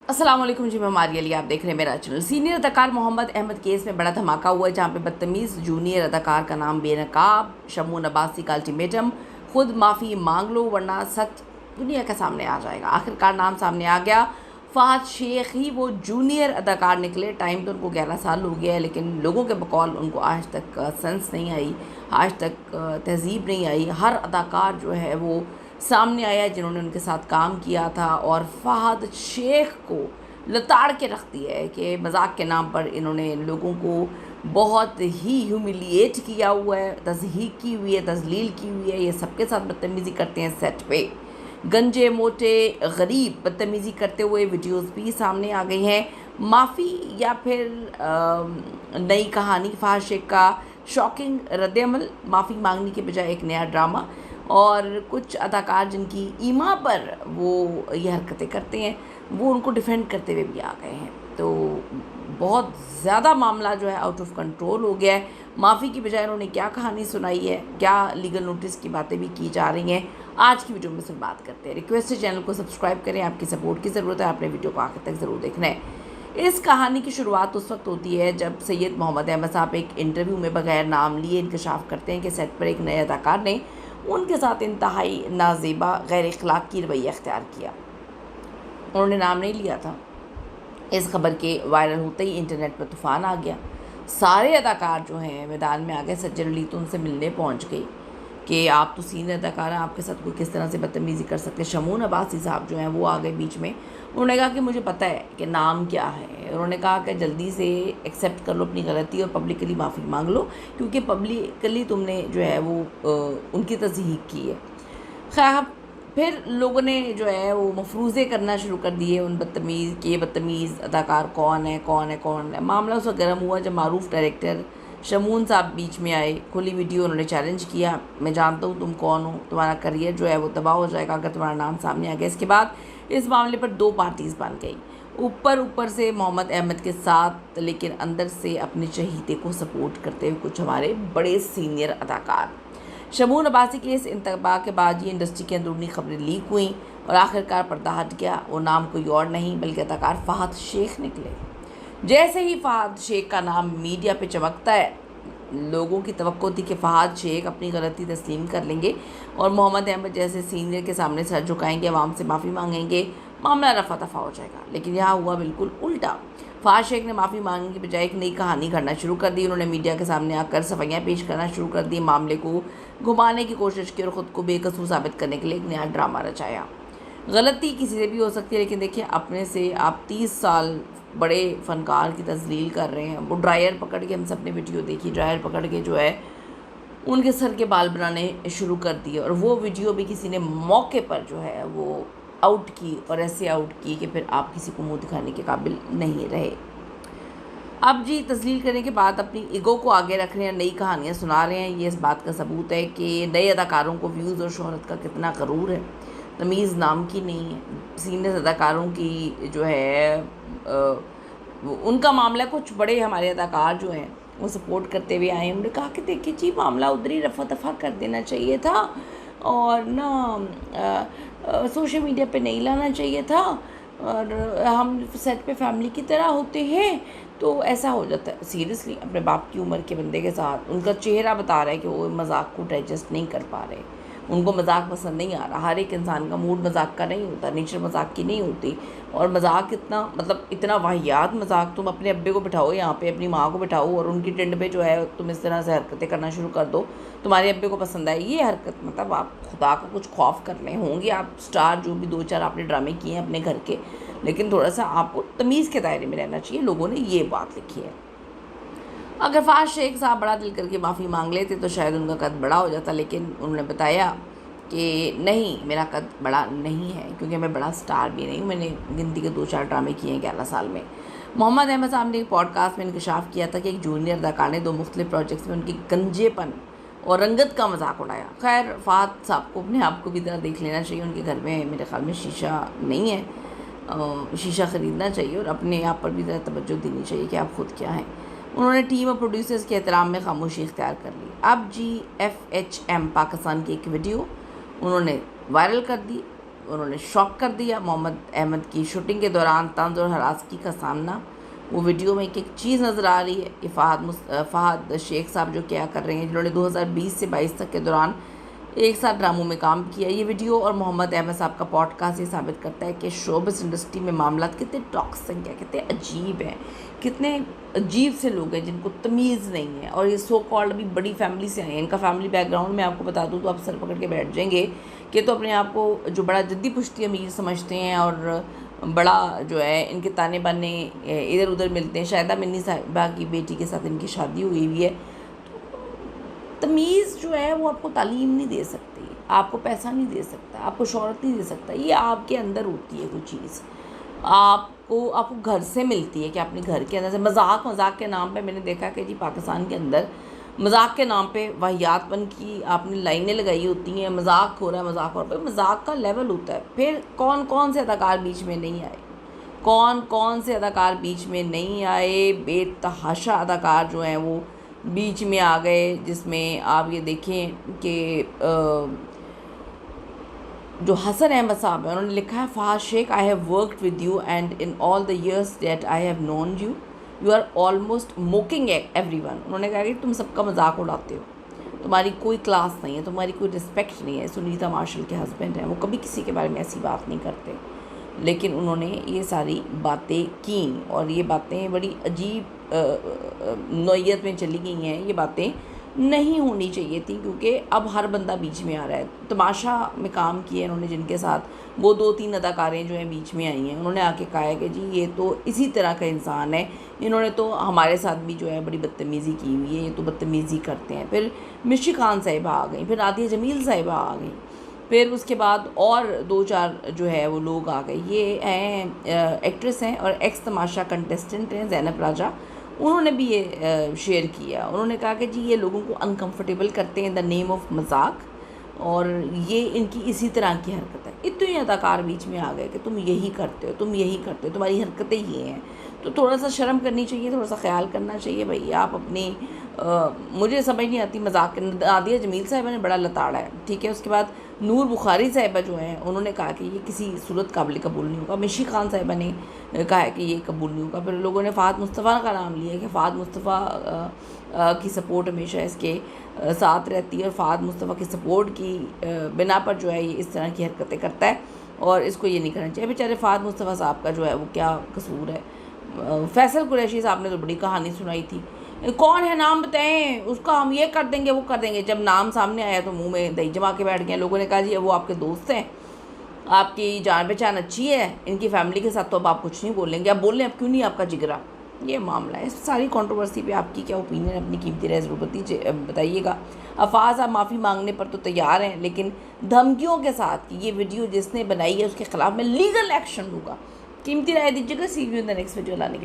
अस्सलाम वालेकुम जी, मैं मारिया अली, आप देख रहे हैं मेरा चैनल। सीनियर अदाकार मोहम्मद अहमद केस में बड़ा धमाका हुआ है, जहां पे बदतमीज़ जूनियर अदाकार का नाम बेनकाब शमून अब्बासी का अल्टीमेटम, खुद माफ़ी मांग लो वरना सच दुनिया के सामने आ जाएगा। आखिरकार नाम सामने आ गया। फ़हद शेख ही वो जूनियर अदाकार निकले। टाइम तो उनको 11 साल हो गया है, लेकिन लोगों के बकौल उनको आज तक सेंस नहीं आई, आज तक तहज़ीब नहीं आई। हर अदाकार जो है वो सामने आया जिन्होंने उनके साथ काम किया था, और फ़हद शेख को लताड़ के रख दिया है कि मजाक के नाम पर इन्होंने लोगों को बहुत ही ह्यूमिलिएट किया हुआ है, तज़हीक की हुई है, तजलील की हुई है। ये सबके साथ बदतमीज़ी करते हैं सेट पे। गंजे मोटे गरीब बदतमीज़ी करते हुए वीडियोस भी सामने आ गई हैं। माफ़ी या फिर नई कहानी, फ़हद शेख का शॉकिंग रद्दअमल, माफ़ी मांगने के बजाय एक नया ड्रामा, और कुछ अदाकार जिनकी ईमा पर वो ये हरकतें करते हैं वो उनको डिफेंड करते हुए भी आ गए हैं। तो बहुत ज़्यादा मामला जो है आउट ऑफ कंट्रोल हो गया है। माफ़ी की बजाय उन्होंने क्या कहानी सुनाई है, क्या लीगल नोटिस की बातें भी की जा रही हैं, आज की वीडियो में सिर्फ बात करते हैं। रिक्वेस्ट है चैनल को सब्सक्राइब करें, आपकी सपोर्ट की ज़रूरत है, आपने वीडियो को आखिर तक ज़रूर देखना है। इस कहानी की शुरुआत उस वक्त होती है जब सैयद मोहम्मद अहमद साहब एक इंटरव्यू में बगैर नाम लिए इंकशाफ करते हैं कि सेट पर एक नए अदाकार ने उनके साथ इंतहाई नाजेबा गैर अखलाकी रवैया अख्तियार किया। उन्होंने नाम नहीं लिया था। इस खबर के वायरल होते ही इंटरनेट पर तूफ़ान आ गया। सारे अदाकार जो हैं मैदान में आ गए। सज्जन अली तो उनसे मिलने पहुंच गई कि आप तो सीनियर अदाकार हैं, आपके साथ कोई किस तरह से बदतमीज़ी कर सकते हैं। शमून अब्बासी साहब जो हैं वो आ गए बीच में। उन्होंने कहा कि मुझे पता है कि नाम क्या है। उन्होंने कहा कि जल्दी से एक्सेप्ट कर लो अपनी गलती और पब्लिकली माफ़ी मांग लो, क्योंकि पब्लिकली तुमने जो है वो उनकी तज़हीक की है। खैर, फिर लोगों ने जो है वो मफरूज़े करना शुरू कर दिए उन बदतमीज़ के। ये बदतमीज़ अदाकार कौन है, कौन है, कौन है। मामला उस वक्त गर्म हुआ जब मारूफ डायरेक्टर शमून साहब बीच में आए। खुली वीडियो उन्होंने चैलेंज किया, मैं जानता हूँ तुम कौन हो, तुम्हारा करियर जो है वो तबाह हो जाएगा अगर तुम्हारा नाम सामने आ गया। इसके बाद इस मामले पर दो पार्टीज़ बन गई। ऊपर से मोहम्मद अहमद के साथ, लेकिन अंदर से अपने चहीते को सपोर्ट करते हुए कुछ हमारे बड़े सीनियर अदाकार। शमून अब्बासी के इस इंतबा के बाद ये इंडस्ट्री की अंदरूनी खबरें लीक हुई और आखिरकार पर्दा हट गया। वो नाम कोई और नहीं बल्कि अदाकार फ़हद शेख निकले। जैसे ही फ़हद शेख का नाम मीडिया पे चमकता है, लोगों की तवक्को थी कि फ़हद शेख अपनी गलती तस्लीम कर लेंगे और मोहम्मद अहमद जैसे सीनियर के सामने सर झुकाएंगे, आवाम से माफ़ी मांगेंगे, मामला रफा दफा हो जाएगा। लेकिन यहाँ हुआ बिल्कुल उल्टा। फ़हद शेख ने माफ़ी मांगने की बजाय एक नई कहानी घड़ना शुरू कर दी। उन्होंने मीडिया के सामने आकर सफाइयाँ पेश करना शुरू कर दी, मामले को घुमाने की कोशिश की और ख़ुद को बेकसूर साबित करने के लिए एक नया ड्रामा रचाया। गलती किसी से भी हो सकती है, लेकिन देखिए अपने से आप 30 साल बड़े फ़नकार की तज़लील कर रहे हैं। वो ड्रायर पकड़ के, हम सब ने वीडियो देखी, ड्रायर पकड़ के जो है उनके सर के बाल बनाने शुरू कर दिए, और वो वीडियो भी किसी ने मौके पर जो है वो आउट की, और ऐसे आउट की कि फिर आप किसी को मुंह दिखाने के काबिल नहीं रहे। अब जी तस्लील करने के बाद अपनी ईगो को आगे रख रहे हैं, नई कहानियाँ सुना रहे हैं। ये इस बात का सबूत है कि नए अदाकारों को व्यूज़ और शोहरत का कितना गरूर है। तमीज़ नाम की नहीं है। सीनियर अदाकारों की जो है उनका मामला, कुछ बड़े हमारे अदाकार जो हैं वो सपोर्ट करते हुए आए। उन्होंने कहा कि देखिए जी, मामला उधर ही रफा दफा कर देना चाहिए था और ना सोशल मीडिया पे नहीं लाना चाहिए था, और हम सेट पे फैमिली की तरह होते हैं तो ऐसा हो जाता है। सीरियसली अपने बाप की उम्र के बंदे के साथ उनका चेहरा बता रहा है कि वो मजाक को डाइजेस्ट नहीं कर पा रहे, उनको मजाक पसंद नहीं आ रहा। हर एक इंसान का मूड मजाक का नहीं होता, नेचर मजाक की नहीं होती। और मजाक इतना, मतलब इतना वाहियात मजाक, तुम अपने अब्बे को बिठाओ यहाँ पे, अपनी माँ को बिठाओ और उनकी टिंड पे जो है तुम इस तरह से हरकतें करना शुरू कर दो, तुम्हारे अब्बे को पसंद आए ये हरकत। मतलब आप खुदा का कुछ खौफ कर लें। होंगे आप स्टार, जो भी 2-4 आपने ड्रामे किए हैं अपने घर के, लेकिन थोड़ा सा आपको तमीज़ के दायरे में रहना चाहिए। लोगों ने ये बात लिखी है। अगर फ़हद शेख साहब बड़ा दिल करके माफ़ी मांग लेते तो शायद उनका कद बड़ा हो जाता, लेकिन उन्होंने बताया कि नहीं, मेरा कद बड़ा नहीं है, क्योंकि मैं बड़ा स्टार भी नहीं हूँ। मैंने गिनती के 2-4 ड्रामे किए हैं 11 साल में। मोहम्मद अहमद साहब ने एक पॉडकास्ट में इंकशाफ किया था कि एक जूनियर अदाकार ने 2 मुख्तलिफ प्रोजेक्ट्स में उनकी गंजेपन और रंगत का मजाक उड़ाया। खैर, फ़हद साहब को अपने आप को भी तरह देख लेना चाहिए। उनके घर में मेरे ख्याल में शीशा नहीं है, शीशा ख़रीदना चाहिए और अपने आप पर भी ज़रा तवज्जो देनी चाहिए कि आप ख़ुद क्या हैं। उन्होंने टीम और प्रोड्यूसर्स के एहतराम में खामोशी इख्तियार कर ली। अब जी FHM पाकिस्तान की एक वीडियो उन्होंने वायरल कर दी। उन्होंने शॉक कर दिया। मोहम्मद अहमद की शूटिंग के दौरान तंज और हरासगी का सामना, वो वीडियो में एक चीज़ नज़र आ रही है कि फ़हाद शेख साहब जो क्या कर रहे हैं, जिन्होंने 2020 से 22 तक के दौरान एक साथ ड्रामों में काम किया। ये वीडियो और मोहम्मद अहमद साहब का पॉडकास्ट ये साबित करता है कि शोबिस इंडस्ट्री में मामला कितने टॉक्सिक है, कितने अजीब हैं, कितने अजीब से लोग हैं जिनको तमीज़ नहीं है। और ये सो कॉल्ड अभी बड़ी फैमिली से आए हैं। इनका फैमिली बैकग्राउंड मैं आपको बता दूँ तो आप सर पकड़ के बैठ जाएंगे कि तो अपने आप को जो बड़ा जद्दी पुश्ती अमीर समझते हैं और बड़ा जो है इनके ताने बाने इधर उधर मिलते हैं। शायदा मिन्नी साहिबा की बेटी के साथ इनकी शादी हुई हुई है। तमीज़ जो है वो आपको तालीम नहीं दे सकती, आपको पैसा नहीं दे सकता, आपको शोहरत नहीं दे सकता। ये आपके अंदर होती है कोई चीज़, आपको घर से मिलती है कि अपने घर के अंदर से मजाक के नाम पे मैंने देखा कि जी पाकिस्तान के अंदर मजाक के नाम पे वाहियातपन की आपने लाइनें लगाई होती हैं। मजाक हो रहा है, मजाक हो रहा है, मजाक का लेवल होता है। फिर कौन कौन से अदाकार बीच में नहीं आए, कौन कौन से अदाकार बीच में नहीं आए। बेतहाशा अदाकार जो हैं वो बीच में आ गए, जिसमें आप ये देखें कि जो हसन अहमद साहब हैं उन्होंने लिखा है, Fahad Sheikh, I have worked with you and in all the years that I have known you you are almost mocking everyone. उन्होंने कहा कि तुम सबका मजाक उड़ाते हो, तुम्हारी कोई क्लास नहीं है, तुम्हारी कोई रिस्पेक्ट नहीं है। सुनीता मार्शल के हस्बैंड हैं, वो कभी किसी के बारे में ऐसी बात नहीं करते, लेकिन उन्होंने ये सारी बातें की और ये बातें बड़ी अजीब नौइयत में चली गई हैं। ये बातें नहीं होनी चाहिए थी क्योंकि अब हर बंदा बीच में आ रहा है। तमाशा में काम किए इन्होंने जिनके साथ, वो 2-3 अदाकारें जो हैं बीच में आई हैं, उन्होंने आके कहा है कि जी ये तो इसी तरह का इंसान है, इन्होंने तो हमारे साथ भी जो है बड़ी बदतमीज़ी की हुई है, ये तो बदतमीज़ी करते हैं। फिर मिशी खान साहिबा आ गई, फिर नादिया जमील साहिबा आ गई, फिर उसके बाद और 2-4 जो है वो लोग आ गए। ये हैं एक्ट्रेस हैं और एक्स तमाशा कंटेस्टेंट हैं ज़ैनब राजा, उन्होंने भी ये शेयर किया। उन्होंने कहा कि जी ये लोगों को अनकंफर्टेबल करते हैं इन द नेम ऑफ मजाक, और ये इनकी इसी तरह की हरकत है। इतने अदाकार बीच में आ गए कि तुम यही करते हो, तुम यही करते हो, तुम्हारी हरकतें ये हैं। तो थोड़ा सा शर्म करनी चाहिए, थोड़ा सा ख्याल करना चाहिए भाई। आप अपनी मुझे समझ नहीं आती मजाक। नादिया जमील साहिबा ने बड़ा लताड़ा है, ठीक है। उसके बाद नूर बुखारी साहिबा जो हैं उन्होंने कहा कि ये किसी सूरत काबिल कबूल नहीं होगा। मिशी खान साहिबा ने कहा है कि ये कबूल नहीं होगा। फिर लोगों ने फ़हाद मुस्तफ़ा का नाम लिया कि फ़हाद मुस्तफ़ा की सपोर्ट हमेशा इसके साथ रहती है और फ़हाद मुस्तफ़ा की सपोर्ट की बिना पर जो है ये इस तरह की हरकतें करता है और इसको ये नहीं करना चाहिए। बेचारे फ़हाद मुस्तफ़ा साहब का जो है वो क्या कसूर है। फैसल कुरैशी साहब ने तो बड़ी कहानी सुनाई थी, कौन है नाम बताएं, उसका हम ये कर देंगे वो कर देंगे। जब नाम सामने आया तो मुंह में दही जमा के बैठ गए। लोगों ने कहा जी वो आपके दोस्त हैं, आपकी जान पहचान अच्छी है, इनकी फैमिली के साथ तो अब आप कुछ नहीं बोलेंगे, आप बोल लें, अब क्यों नहीं आपका जिगरा। ये मामला है। इस सारी कंट्रोवर्सी पे आपकी क्या ओपिनियन, अपनी कीमती राय ज़रूर बताइएगा। अफाज आप माफ़ी मांगने पर तो तैयार हैं, लेकिन धमकियों के साथ कि ये वीडियो जिसने बनाई है उसके खिलाफ मैं लीगल एक्शन लूँगा। कीमती राय दीजिएगा। See you in the next video लाने के